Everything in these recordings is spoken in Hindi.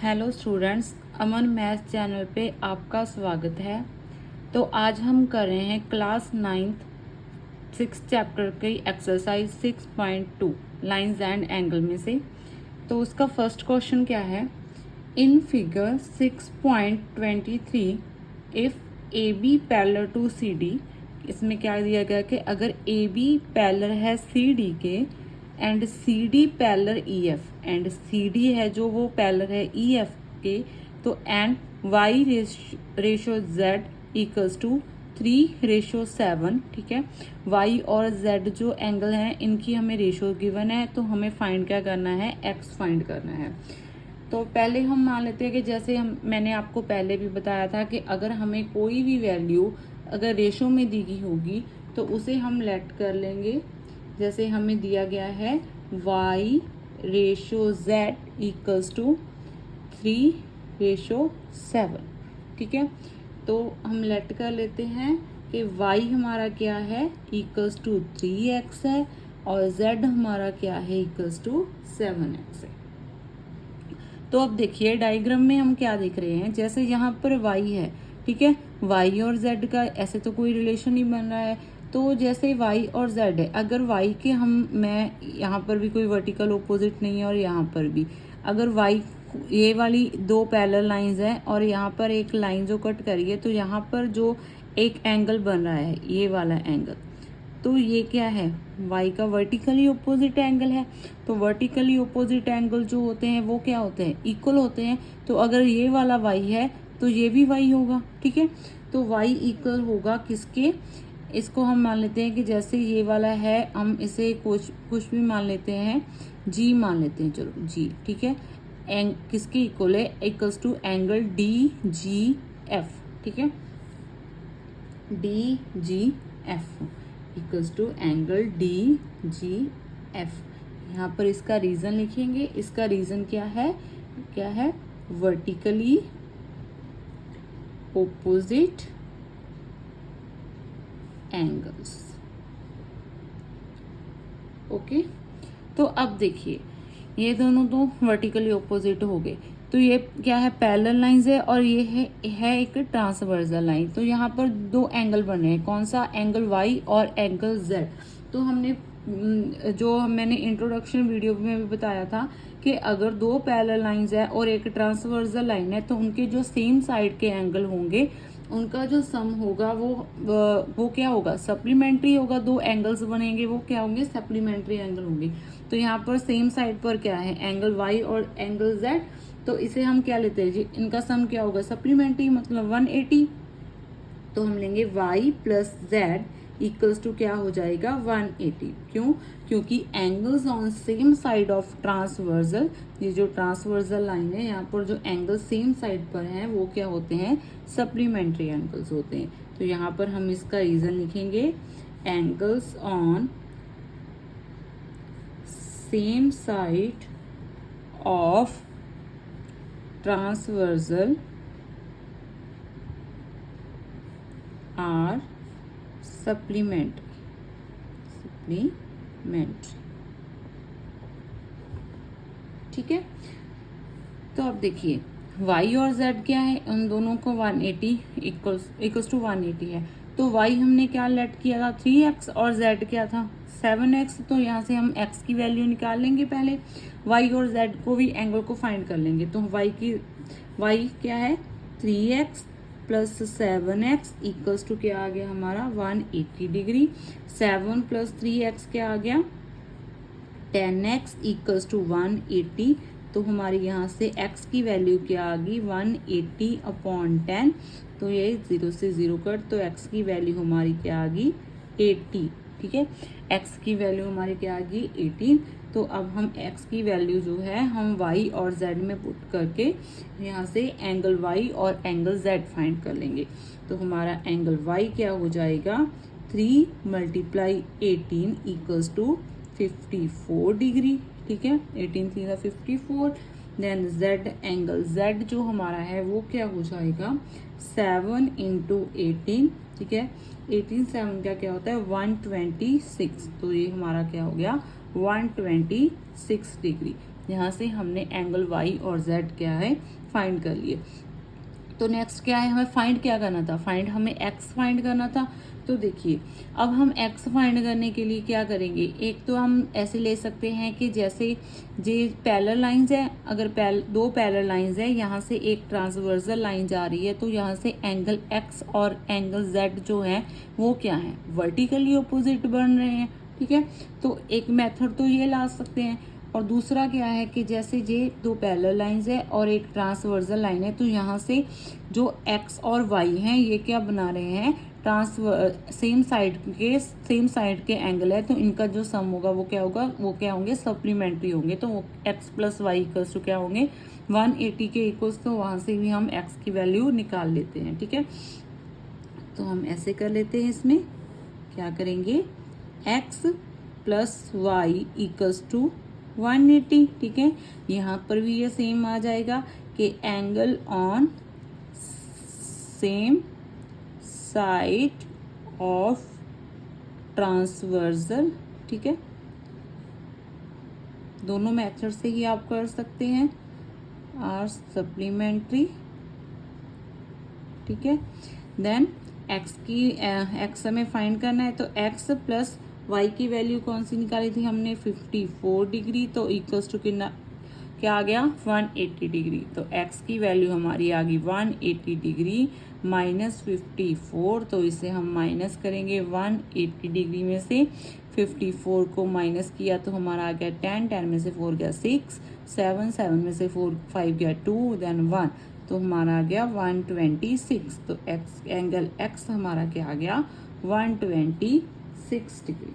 हेलो स्टूडेंट्स, अमन मैथ चैनल पे आपका स्वागत है। तो आज हम कर रहे हैं क्लास 9th 6 चैप्टर की एक्सरसाइज 6.2 लाइंस एंड एंगल में से। तो उसका फर्स्ट क्वेश्चन क्या है, in figure 6.23 if A B parallel to C D. इसमें क्या दिया गया कि अगर ए बी पैरेलल है सी डी के and C D parallel E F, and C D है जो वो पैरेलल है ई एफ के, तो and y ratio z equals to 3:7। ठीक है, y और z जो एंगल हैं इनकी हमें रेशो गिवन है, तो हमें फाइंड क्या करना है, x फाइंड करना है। तो पहले हम मान लेते हैं कि जैसे मैंने आपको पहले भी बताया था कि अगर हमें कोई भी वैल्यू अगर रेशो में दी गई होगी तो उसे हम लेट कर लेंगे। जैसे हमें दिया गया है y ratio z equals to 3:7। ठीक है, तो हम लेट कर लेते हैं कि y हमारा क्या है, इक्वल्स टू 3x है, और z हमारा क्या है, इक्वल्स टू 7x है। तो अब देखिए डायग्राम में हम क्या देख रहे हैं, जैसे यहाँ पर y है, ठीक है, y और z का ऐसे तो कोई रिलेशन नहीं बन रहा है। तो जैसे y और z है, अगर y के मैं यहाँ पर भी कोई वर्टिकल ऑपोजिट नहीं है और यहाँ पर भी, अगर y ये वाली दो पैरेलल लाइंस हैं और यहाँ पर एक लाइन जो कट करिए, तो यहाँ पर जो एक एंगल बन रहा है ये वाला एंगल, तो ये क्या है, y का वर्टिकली ऑपोजिट एंगल है। तो वर्टिकली ऑपोजिट एंगल जो होते हैं वो क्या होते हैं, इक्वल होते हैं। तो अगर ये वाला y है तो ये भी y होगा। ठीक है, तो y इक्वल होगा किसके, इसको हम मान लेते हैं कि जैसे ये वाला है, हम इसे कुछ भी मान लेते हैं, g मान लेते हैं, चलो g। ठीक है, किसके इक्वल है, equals to angle D G F. ठीक है, D G F equals to angle D G F. यहाँ पर इसका रीजन लिखेंगे, इसका रीजन क्या है, वर्टिकली ऑपोजिट एंगल्स। ओके, तो अब देखिए ये दोनों तो वर्टिकली ऑपोजिट हो गए, तो ये क्या है, पैरेलल लाइंस है, और ये है एक ट्रांसवर्सल लाइन। तो यहाँ पर दो एंगल बन रहे हैं, कौन सा, एंगल y और एंगल z। तो हमने जो मैंने इंट्रोडक्शन वीडियो में भी बताया था कि अगर दो पैरेलल लाइंस है और एक ट्रांसवर्सल लाइन है, तो उनके जो सेम साइड के एंगल होंगे उनका जो सम होगा वो क्या होगा, सप्लीमेंट्री होगा। दो एंगल्स बनेंगे वो क्या होंगे, सप्लीमेंट्री एंगल होंगे। तो यहाँ पर सेम साइड पर क्या है, एंगल y और एंगल z, तो इसे हम क्या लेते हैं जी, इनका सम क्या होगा, सप्लीमेंट्री, मतलब 180। तो हम लेंगे y plus z equals to क्या हो जाएगा, 180। क्यों, क्योंकि angles on same side of transversal, ये जो ट्रांसवर्सल लाइन है यहाँ पर जो एंगल सेम साइड पर हैं वो क्या होते हैं, सप्लीमेंट्री एंगल्स होते हैं। तो यहाँ पर हम इसका रीजन लिखेंगे, angles on same side of transversal are supplementary. ठीक है, तो अब देखिए y और z क्या है, उन दोनों को 180 इक्वल्स टू 180 है। तो y हमने क्या लेट किया था, 3x, और z क्या था, 7x। तो यहाँ से हम x की वैल्यू निकाल लेंगे पहले, y और z को भी एंगल को फाइंड कर लेंगे। तो y क्या है, 3x plus 7x equals to क्या आ गया हमारा, 180 डिग्री। 7 प्लस 3x क्या आ गया, 10x इक्वल्स टू 180। तो हमारी यहाँ से x की वैल्यू क्या आ गई, 180/10। तो ये 0 से 0 कट, तो x की वैल्यू हमारी क्या आ गई, 80। ठीक है, x की वैल्यू हमारी क्या आ गई, 18। तो अब हम x की वैल्यू जो है हम y और z में पुट करके यहाँ से एंगल y और एंगल z फाइंड कर लेंगे। तो हमारा एंगल y क्या हो जाएगा, 3 × 18 इक्वल्स टू 54 डिग्री। ठीक है, 18 3 54। देन z, एंगल z जो हमारा है वो क्या हो जाएगा, 7 × 18। ठीक है, 18 7 का क्या होता है, 126। तो ये हमारा क्या हो गया, 126 डिग्री। यहाँ से हमने एंगल वाई और जेड क्या है फाइंड कर लिए। तो नेक्स्ट क्या है, हमें फाइंड क्या करना था, हमें एक्स फाइंड करना था। तो देखिए अब हम एक्स फाइंड करने के लिए क्या करेंगे, एक तो हम ऐसे ले सकते हैं कि जैसे जे पैरेलल लाइंस है, अगर दो पैरेलल लाइंस है, यहाँ से एक ट्रांसवर्सल लाइन जा रही है, तो यहाँ से एंगल एक्स और एंगल जेड जो है वो क्या है, वर्टिकली ऑपोजिट बन रहे हैं। ठीक है, तो एक मेथड तो ये ला सकते हैं। और दूसरा क्या है कि जैसे ये दो पैरेलल लाइंस है और एक ट्रांसवर्सल लाइन है, तो यहाँ से जो एक्स और वाई हैं ये क्या बना रहे हैं, सेम साइड के एंगल है, तो इनका जो सम होगा वो क्या होगा, वो क्या होंगे, सप्लीमेंट्री होंगे। तो x plus y equals to क्या होंगे, 180 के इक्वल्स। तो वहां से भी हम एक्स की वैल्यू निकाल लेते हैं। ठीक है, तो हम ऐसे कर लेते हैं, इसमें क्या करेंगे, x plus y equals to 180। ठीक है, यहाँ पर भी ये सेम आ जाएगा कि angle on same side of transversal. ठीक है, दोनों मेथड से ही आप कर सकते हैं, आर सप्लीमेंट्री। ठीक है, देन एक्स हमें फाइंड करना है, तो एक्स प्लस वाई की वैल्यू कौन सी निकाली थी हमने, 54 डिग्री। तो इक्वल्स टू कितना क्या आ गया, 180 डिग्री। तो एक्स की वैल्यू हमारी आ गई 180 डिग्री माइनस 54। तो इसे हम माइनस करेंगे 180 डिग्री में से 54 को माइनस किया तो हमारा आ गया 10, 10 में से 4 गया 6, 7, 7 में से 4 5 गया 2, देन 1, तो हमारा आ गया 126। तो एंगल एक्स हमारा क्या आ गया, 126 डिग्री।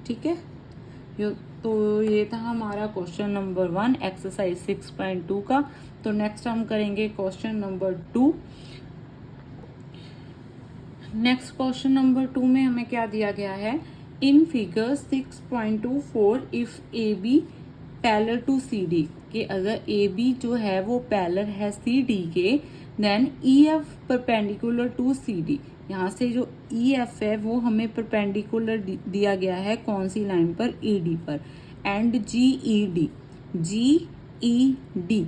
ठीक है, तो ये था हमारा क्वेश्चन नंबर 1 एक्सरसाइज 6.2 का। तो नेक्स्ट हम करेंगे question number 2। Next question number 2 में हमें क्या दिया गया है, in figure 6.24 if A B parallel to C D, कि अगर ए बी जो है वो पैरेलल है सी डी के, then E F perpendicular to C D. यहाँ से जो ई एफ है वो हमें परपेंडिकुलर दिया गया है कौन सी लाइन पर, ई डी पर, एंड जी ई डी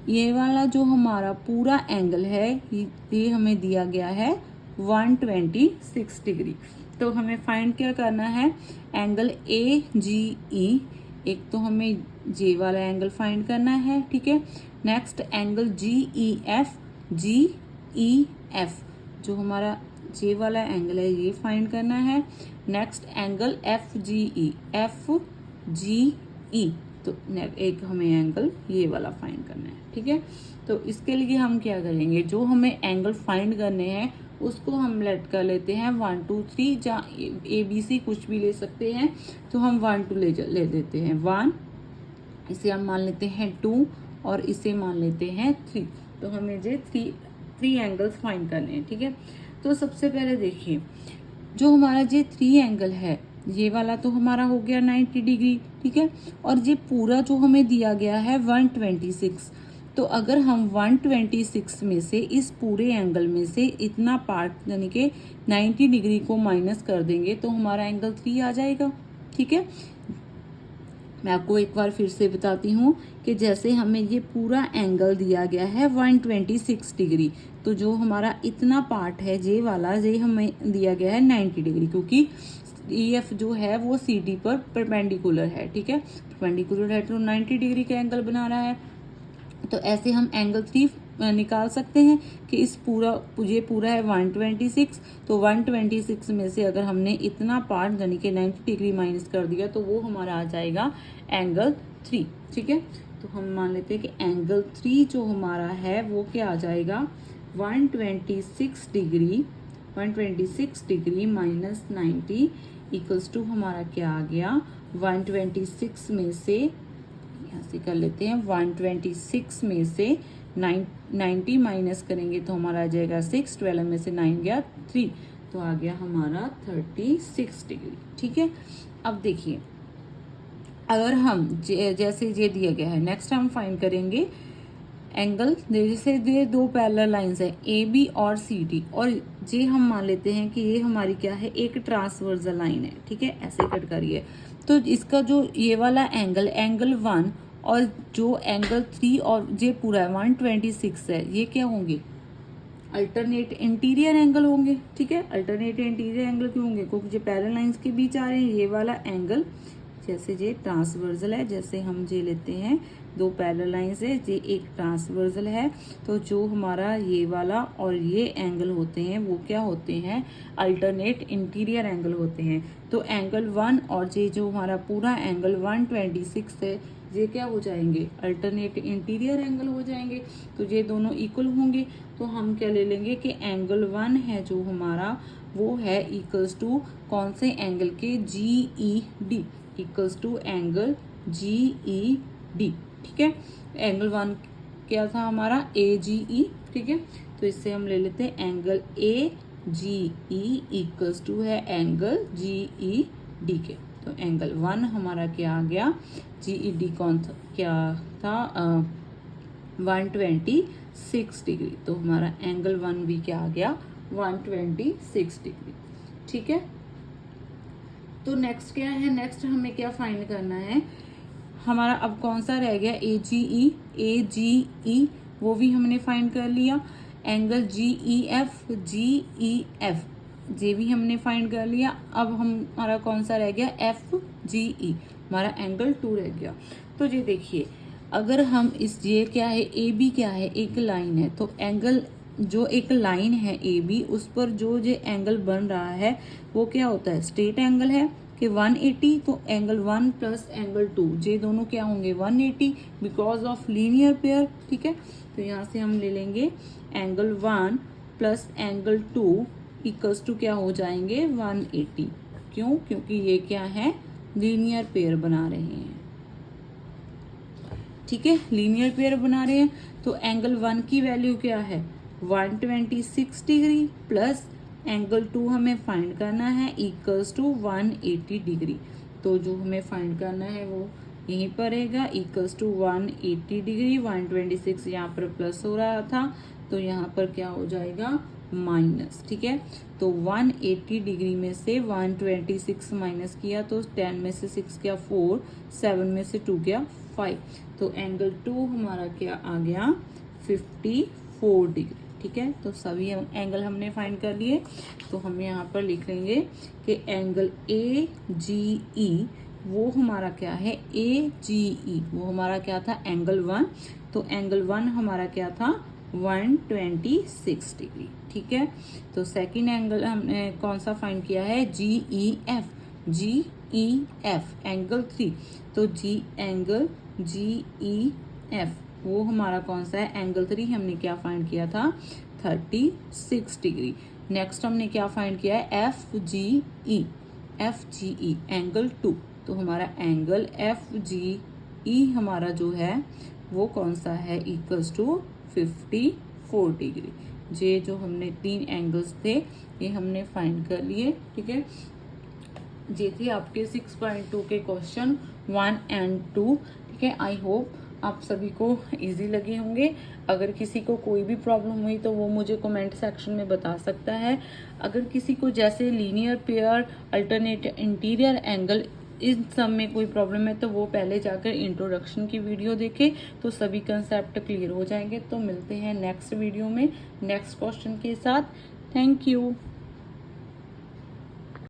ये वाला जो हमारा पूरा एंगल है ये हमें दिया गया है 126 डिग्री। तो हमें फाइंड क्या करना है, एंगल ए जी ई, एक तो हमें जे वाला एंगल फाइंड करना है। ठीक है, next angle G E F जो हमारा जे वाला एंगल है ये फाइंड करना है। नेक्स्ट एंगल एफ जी ई, तो एक हमें एंगल ये वाला फाइंड करना है। ठीक है, तो इसके लिए हम क्या करेंगे, जो हमें एंगल फाइंड करने हैं उसको हम लेट कर लेते हैं 1 2 3, जहाँ ए बी सी कुछ भी ले सकते हैं, तो हम 1 2 ले देते हैं 1, इसे हम मान लेते हैं 2 और इसे मान लेते हैं 3। तो हमें ये थ्री एंगल्स फाइंड करने हैं। ठीक है, तो सबसे पहले देखिए जो हमारा ये 3 एंगल है, ये वाला तो हमारा हो गया 90 डिग्री। ठीक है, और ये पूरा जो हमें दिया गया है 126, तो अगर हम 126 में से इस पूरे एंगल में से इतना पार्ट यानी कि 90 डिग्री को माइनस कर देंगे तो हमारा एंगल 3 आ जाएगा। ठीक है, मैं आपको एक बार फिर से बताती हूँ कि जैसे हमें ये पूरा एंगल दिया गया है 126 डिग्री, तो जो हमारा इतना पार्ट है जे वाला, ये हमें दिया गया है 90 डिग्री, क्योंकि ई एफ जो है वो सी डी पर परपेंडिकुलर है। ठीक है, परपेंडिकुलर है तो 90 डिग्री का एंगल बना रहा है। तो ऐसे हम एंगल 3 निकाल सकते हैं कि ये पूरा है 126, तो 126 में से अगर हमने इतना पार्ट यानी कि 90 डिग्री माइनस कर दिया तो वो हमारा आ जाएगा एंगल 3। ठीक है, तो हम मान लेते हैं कि एंगल 3 जो हमारा है वो क्या आ जाएगा, 126 डिग्री माइनस 90 इक्वल्स टू हमारा क्या आ गया, 126 में से यहाँ से कर लेते हैं, 126 में से 90 माइनस करेंगे तो हमारा आ जाएगा 6, 12 में से 9 गया 3, तो आ गया हमारा 36 डिग्री। ठीक है, अब देखिए अगर हम जैसे ये दिया गया है, नेक्स्ट हम फाइंड करेंगे एंगल, जैसे ये दो पैरेलल लाइंस है ए बी और सी डी, और ये हम मान लेते हैं कि ये हमारी क्या है, एक ट्रांसवर्सल लाइन है। ठीक है, ऐसे कट करिए तो इसका जो ये वाला एंगल, एंगल 1 और जो एंगल 3 और ये पूरा 126 है, ये क्या होंगे? अल्टरनेट इंटीरियर एंगल होंगे। ठीक है, अल्टरनेट इंटीरियर एंगल क्यों होंगे? क्योंकि जो पैरेलल लाइंस के बीच आ रहे हैं, ये वाला एंगल जैसे ये ट्रांसवर्सल है, जैसे हम ये लेते हैं दो पैरेलल लाइंस है, ये एक ट्रांसवर्सल है, तो जो हमारा ये वाला और ये एंगल होते हैं वो क्या होते हैं? अल्टरनेट इंटीरियर एंगल होते हैं। तो एंगल 1 और ये जो हमारा पूरा एंगल 126 है, ये क्या हो जाएंगे? अल्टरनेट इंटीरियर एंगल हो जाएंगे। तो ये दोनों इक्वल होंगे, तो हम क्या ले लेंगे कि एंगल 1 है जो हमारा, वो है इक्वल्स टू कौन से एंगल के? GED, equals to angle GED। ठीक है, एंगल 1 क्या था हमारा? AGE। ठीक है, तो इससे हम ले लेते हैं एंगल AGE इक्वल्स टू है एंगल GED के। तो एंगल 1 हमारा क्या आ गया? GED कौन था? क्या था? 126 डिग्री। तो हमारा एंगल 1 भी क्या आ गया? 126 डिग्री। ठीक है, तो नेक्स्ट क्या है? नेक्स्ट हमें क्या फाइंड करना है? हमारा अब कौन सा रह गया? AGE वो भी हमने फाइंड कर लिया। एंगल GEF ये भी हमने फाइंड कर लिया। अब हमारा कौन सा रह गया? FGE, हमारा एंगल 2 रह गया। तो ये देखिए, अगर हम ये क्या है? AB क्या है? एक लाइन है, तो एंगल जो एक लाइन है AB, उस पर जो ये एंगल बन रहा है वो क्या होता है? स्ट्रेट एंगल है कि 180। तो एंगल 1 प्लस एंगल 2 ये दोनों क्या होंगे? 180 बिकॉज ऑफ लीनियर पेयर। ठीक है, तो यहाँ से हम ले लेंगे angle 1 plus angle 2 equals to क्या हो जाएंगे? 180। क्यों? क्योंकि ये क्या है? लीनियर पेयर बना रहे हैं। ठीक है, लीनियर पेयर बना रहे हैं। तो एंगल 1 की वैल्यू क्या है? 126 डिग्री प्लस एंगल 2 हमें फाइंड करना है इक्वल्स टू 180 डिग्री। तो जो हमें फाइंड करना है वो यहीं पर रहेगा, इक्वल्स टू 180 डिग्री। 126 यहाँ पर प्लस हो रहा था, तो यहाँ पर क्या हो जाएगा? माइनस। ठीक है, तो 180 डिग्री में से 126 माइनस किया तो 10 में से 6 क्या? 4, 7 में से 2 क्या? 5। तो एंगल 2 हमारा क्या आ गया? 54 डिग्री। ठीक है, तो सभी एंगल हमने फाइंड कर लिए। तो हम यहाँ पर लिख लेंगे कि एंगल AGE वो हमारा क्या है? AGE वो हमारा क्या था? एंगल 1। तो एंगल 1 हमारा क्या था? 126 डिग्री। ठीक है, तो सेकंड एंगल हमने कौन सा फाइंड किया है? GEF angle 3। तो एंगल GEF वो हमारा कौन सा है? एंगल 3 हमने क्या फाइंड किया था? 36 डिग्री। नेक्स्ट हमने क्या फाइंड किया है? FGE angle 2। तो हमारा एंगल FGE हमारा जो है वो कौन सा है? Equals to 54 degree. ये जो हमने 3 एंगल्स थे ये हमने फाइंड कर लिए। ठीक है, ये थे आपके 6.2 के क्वेश्चन 1 and 2। ठीक है, आई होप आप सभी को इजी लगे होंगे। अगर किसी को कोई भी प्रॉब्लम हुई तो वो मुझे कमेंट सेक्शन में बता सकता है। अगर किसी को जैसे linear pair, alternate interior angle, इन सब में कोई प्रॉब्लम है तो वो पहले जाकर इंट्रोडक्शन की वीडियो देखे, तो सभी कंसेप्ट क्लियर हो जाएंगे। तो मिलते हैं नेक्स्ट वीडियो में नेक्स्ट क्वेश्चन के साथ। Thank you.